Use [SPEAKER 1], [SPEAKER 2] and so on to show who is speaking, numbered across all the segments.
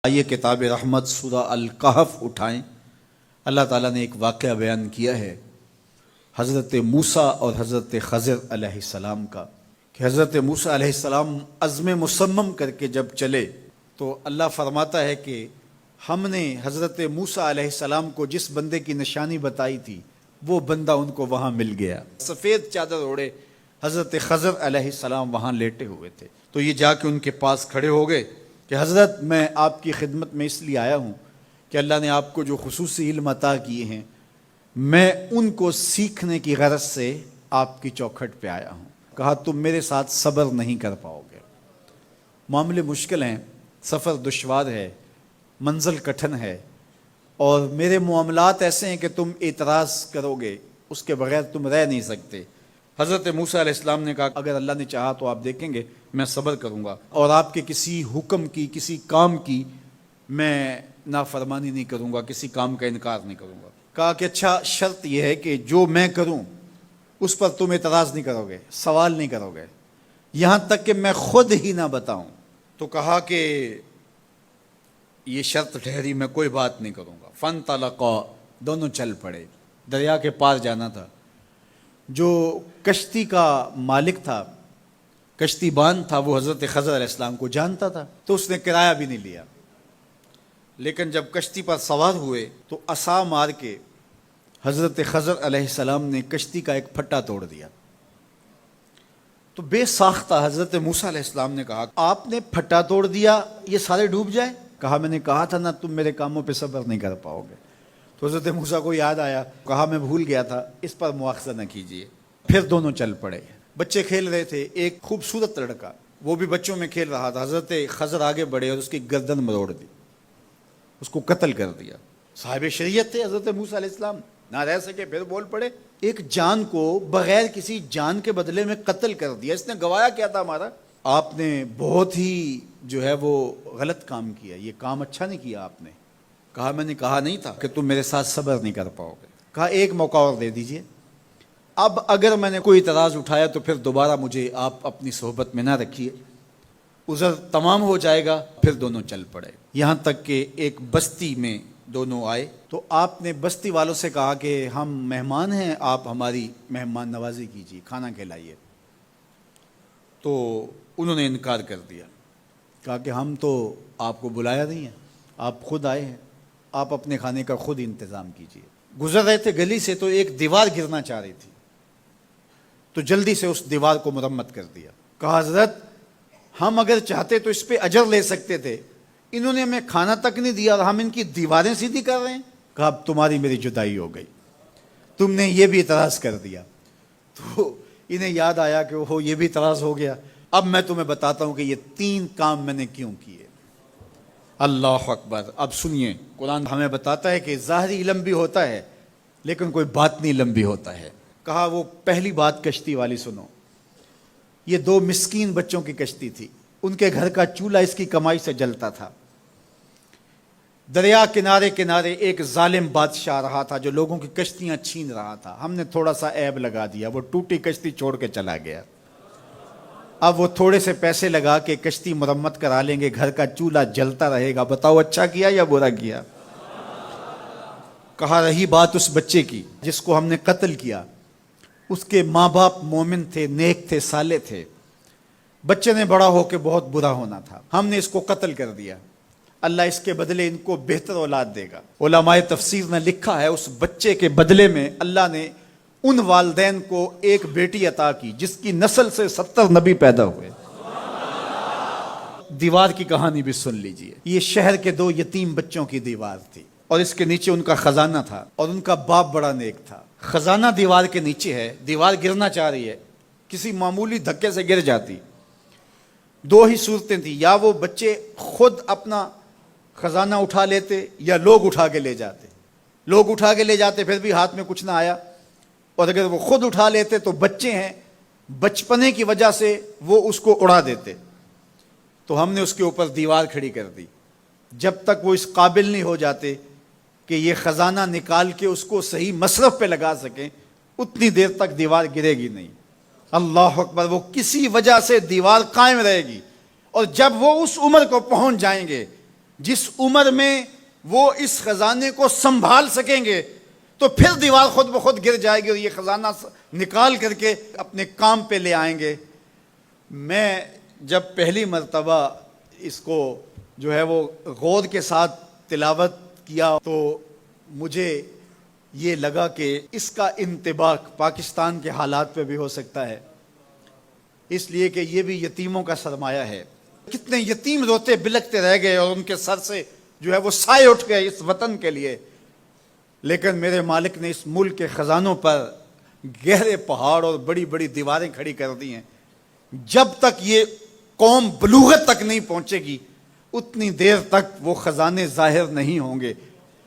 [SPEAKER 1] آئیے کتاب رحمت سورہ الکہف اٹھائیں۔ اللہ تعالیٰ نے ایک واقعہ بیان کیا ہے حضرت موسیٰ اور حضرت خضر علیہ السلام کا، کہ حضرت موسیٰ علیہ السلام عزم مصمم کر کے جب چلے تو اللہ فرماتا ہے کہ ہم نے حضرت موسیٰ علیہ السلام کو جس بندے کی نشانی بتائی تھی وہ بندہ ان کو وہاں مل گیا۔ سفید چادر اوڑے حضرت خضر علیہ السلام وہاں لیٹے ہوئے تھے، تو یہ جا کے ان کے پاس کھڑے ہو گئے کہ حضرت میں آپ کی خدمت میں اس لیے آیا ہوں کہ اللہ نے آپ کو جو خصوصی علم عطا کیے ہیں میں ان کو سیکھنے کی غرض سے آپ کی چوکھٹ پہ آیا ہوں۔ کہا تم میرے ساتھ صبر نہیں کر پاؤ گے، معاملے مشکل ہیں، سفر دشوار ہے، منزل کٹھن ہے، اور میرے معاملات ایسے ہیں کہ تم اعتراض کرو گے، اس کے بغیر تم رہ نہیں سکتے۔ حضرت موسیٰ علیہ السلام نے کہا اگر اللہ نے چاہا تو آپ دیکھیں گے میں صبر کروں گا، اور آپ کے کسی حکم کی کسی کام کی میں نافرمانی نہیں کروں گا، کسی کام کا انکار نہیں کروں گا۔ کہا کہ اچھا شرط یہ ہے کہ جو میں کروں اس پر تم اعتراض نہیں کرو گے، سوال نہیں کرو گے، یہاں تک کہ میں خود ہی نہ بتاؤں۔ تو کہا کہ یہ شرط ٹھہری، میں کوئی بات نہیں کروں گا۔ فانطلقا، دونوں چل پڑے، دریا کے پار جانا تھا۔ جو کشتی کا مالک تھا، کشتی بان تھا، وہ حضرت خضر علیہ السلام کو جانتا تھا، تو اس نے کرایہ بھی نہیں لیا، لیکن جب کشتی پر سوار ہوئے تو عصا مار کے حضرت خضر علیہ السلام نے کشتی کا ایک پھٹا توڑ دیا۔ تو بے ساختہ حضرت موسیٰ علیہ السلام نے کہا آپ نے پھٹا توڑ دیا، یہ سارے ڈوب جائیں؟ کہا میں نے کہا تھا نا تم میرے کاموں پہ صبر نہیں کر پاؤ گے۔ تو حضرت موسیٰ کو یاد آیا، کہا میں بھول گیا تھا، اس پر مواخذہ نہ کیجیے۔ پھر دونوں چل پڑے۔ بچے کھیل رہے تھے، ایک خوبصورت لڑکا وہ بھی بچوں میں کھیل رہا تھا، حضرت خضر آگے بڑھے اور اس کی گردن مروڑ دی، اس کو قتل کر دیا۔ صاحب شریعت تھے حضرت موسیٰ علیہ السلام، نہ رہ سکے، پھر بول پڑے ایک جان کو بغیر کسی جان کے بدلے میں قتل کر دیا، اس نے گوایا کیا تھا ہمارا؟ آپ نے بہت ہی جو ہے وہ غلط کام کیا، یہ کام اچھا نہیں کیا آپ نے۔ کہا میں نے کہا نہیں تھا کہ تم میرے ساتھ صبر نہیں کر پاؤ گے۔ کہا ایک موقع اور دے دیجئے، اب اگر میں نے کوئی اعتراض اٹھایا تو پھر دوبارہ مجھے آپ اپنی صحبت میں نہ رکھیے، عذر تمام ہو جائے گا۔ پھر دونوں چل پڑے، یہاں تک کہ ایک بستی میں دونوں آئے تو آپ نے بستی والوں سے کہا کہ ہم مہمان ہیں، آپ ہماری مہمان نوازی کیجیے، کھانا کھلائیے۔ تو انہوں نے انکار کر دیا، کہا کہ ہم تو آپ کو بلایا نہیں ہے، آپ خود آئے ہیں، آپ اپنے کھانے کا خود انتظام کیجیے۔ گزر رہے تھے گلی سے تو ایک دیوار گرنا چاہ رہی تھی، تو جلدی سے اس دیوار کو مرمت کر دیا۔ کہا حضرت ہم اگر چاہتے تو اس پہ اجر لے سکتے تھے، انہوں نے ہمیں کھانا تک نہیں دیا اور ہم ان کی دیواریں سیدھی کر رہے ہیں۔ کہا اب تمہاری میری جدائی ہو گئی، تم نے یہ بھی اعتراض کر دیا۔ تو انہیں یاد آیا کہ وہ یہ بھی اعتراض ہو گیا۔ اب میں تمہیں بتاتا ہوں کہ یہ 3 کام میں نے کیوں کیے۔ اللہ اکبر۔ اب سنیے، قرآن ہمیں بتاتا ہے کہ ظاہری علم بھی ہوتا ہے لیکن کوئی باطنی علم بھی ہوتا ہے۔ کہا وہ پہلی بات کشتی والی سنو، یہ 2 مسکین بچوں کی کشتی تھی، ان کے گھر کا چولہا اس کی کمائی سے جلتا تھا۔ دریا کنارے کنارے ایک ظالم بادشاہ رہا تھا جو لوگوں کی کشتیاں چھین رہا تھا، ہم نے تھوڑا سا عیب لگا دیا، وہ ٹوٹی کشتی چھوڑ کے چلا گیا۔ اب وہ تھوڑے سے پیسے لگا کے کشتی مرمت کرا لیں گے، گھر کا چولہا جلتا رہے گا، بتاؤ اچھا کیا یا برا کیا؟ کہا رہی بات اس بچے کی جس کو ہم نے قتل کیا، اس کے ماں باپ مومن تھے، نیک تھے، صالح تھے، بچے نے بڑا ہو کے بہت برا ہونا تھا، ہم نے اس کو قتل کر دیا، اللہ اس کے بدلے ان کو بہتر اولاد دے گا۔ علماء تفسیر نے لکھا ہے اس بچے کے بدلے میں اللہ نے ان والدین کو ایک بیٹی عطا کی جس کی نسل سے 70 نبی پیدا ہوئے۔ دیوار کی کہانی بھی سن لیجئے، یہ شہر کے 2 یتیم بچوں کی دیوار تھی اور اس کے نیچے ان کا خزانہ تھا، اور ان کا باپ بڑا نیک تھا۔ خزانہ دیوار کے نیچے ہے، دیوار گرنا چاہ رہی ہے، کسی معمولی دھکے سے گر جاتی۔ 2 ہی صورتیں تھیں، یا وہ بچے خود اپنا خزانہ اٹھا لیتے یا لوگ اٹھا کے لے جاتے۔ لوگ اٹھا کے لے جاتے پھر بھی ہاتھ میں کچھ نہ آیا، اور اگر وہ خود اٹھا لیتے تو بچے ہیں، بچپنے کی وجہ سے وہ اس کو اڑا دیتے۔ تو ہم نے اس کے اوپر دیوار کھڑی کر دی، جب تک وہ اس قابل نہیں ہو جاتے کہ یہ خزانہ نکال کے اس کو صحیح مصرف پہ لگا سکیں، اتنی دیر تک دیوار گرے گی نہیں۔ اللہ اکبر۔ وہ کسی وجہ سے دیوار قائم رہے گی، اور جب وہ اس عمر کو پہنچ جائیں گے جس عمر میں وہ اس خزانے کو سنبھال سکیں گے تو پھر دیوار خود بخود گر جائے گی اور یہ خزانہ نکال کر کے اپنے کام پہ لے آئیں گے۔ میں جب پہلی مرتبہ اس کو جو ہے وہ غور کے ساتھ تلاوت کیا تو مجھے یہ لگا کہ اس کا انطباق پاکستان کے حالات پہ بھی ہو سکتا ہے، اس لیے کہ یہ بھی یتیموں کا سرمایہ ہے۔ کتنے یتیم روتے بلکتے رہ گئے اور ان کے سر سے جو ہے وہ سائے اٹھ گئے اس وطن کے لیے، لیکن میرے مالک نے اس ملک کے خزانوں پر گہرے پہاڑ اور بڑی بڑی دیواریں کھڑی کر دی ہیں۔ جب تک یہ قوم بلوغت تک نہیں پہنچے گی اتنی دیر تک وہ خزانے ظاہر نہیں ہوں گے،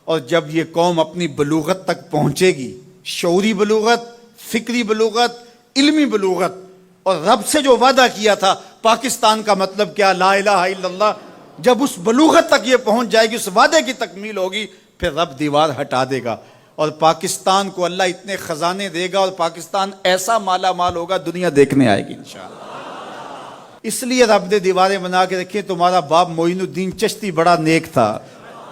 [SPEAKER 1] اور جب یہ قوم اپنی بلوغت تک پہنچے گی، شعوری بلوغت، فکری بلوغت، علمی بلوغت، اور رب سے جو وعدہ کیا تھا پاکستان کا مطلب کیا، لا الہ الا اللہ، جب اس بلوغت تک یہ پہنچ جائے گی، اس وعدے کی تکمیل ہوگی، پھر رب دیوار ہٹا دے گا اور پاکستان کو اللہ اتنے خزانے دے گا اور پاکستان ایسا مالا مال ہوگا دنیا دیکھنے آئے گی انشاءاللہ۔ اس لیے رب نے دیواریں بنا کے رکھی۔ تمہارا باپ معین الدین چشتی بڑا نیک تھا،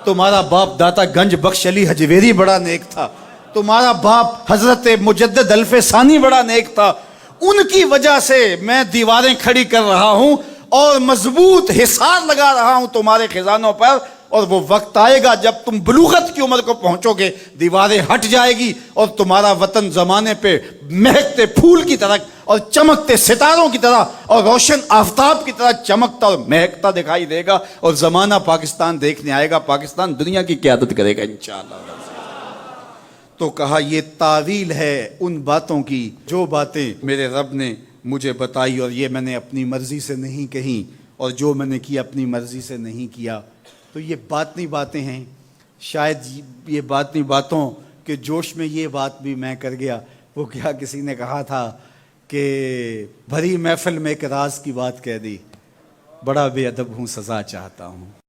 [SPEAKER 1] تمہارا باپ داتا گنج بخش علی حجویری بڑا نیک تھا، تمہارا باپ حضرت مجدد الف ثانی بڑا نیک تھا، ان کی وجہ سے میں دیواریں کھڑی کر رہا ہوں اور مضبوط حصار لگا رہا ہوں تمہارے خزانوں پر، اور وہ وقت آئے گا جب تم بلوغت کی عمر کو پہنچو گے، دیواریں ہٹ جائے گی اور تمہارا وطن زمانے پہ مہکتے پھول کی طرح اور چمکتے ستاروں کی طرح اور روشن آفتاب کی طرح چمکتا اور مہکتا دکھائی دے گا، اور زمانہ پاکستان دیکھنے آئے گا، پاکستان دنیا کی قیادت کرے گا انشاءاللہ۔ تو کہا یہ تعویل ہے ان باتوں کی جو باتیں میرے رب نے مجھے بتائی، اور یہ میں نے اپنی مرضی سے نہیں کہیں، اور جو میں نے کیا اپنی مرضی سے نہیں کیا۔ تو یہ باطنی باتیں ہیں، شاید یہ باطنی باتوں کے جوش میں یہ بات بھی میں کر گیا۔ وہ کیا کسی نے کہا تھا کہ بھری محفل میں ایک راز کی بات کہہ دی، بڑا بے ادب ہوں سزا چاہتا ہوں۔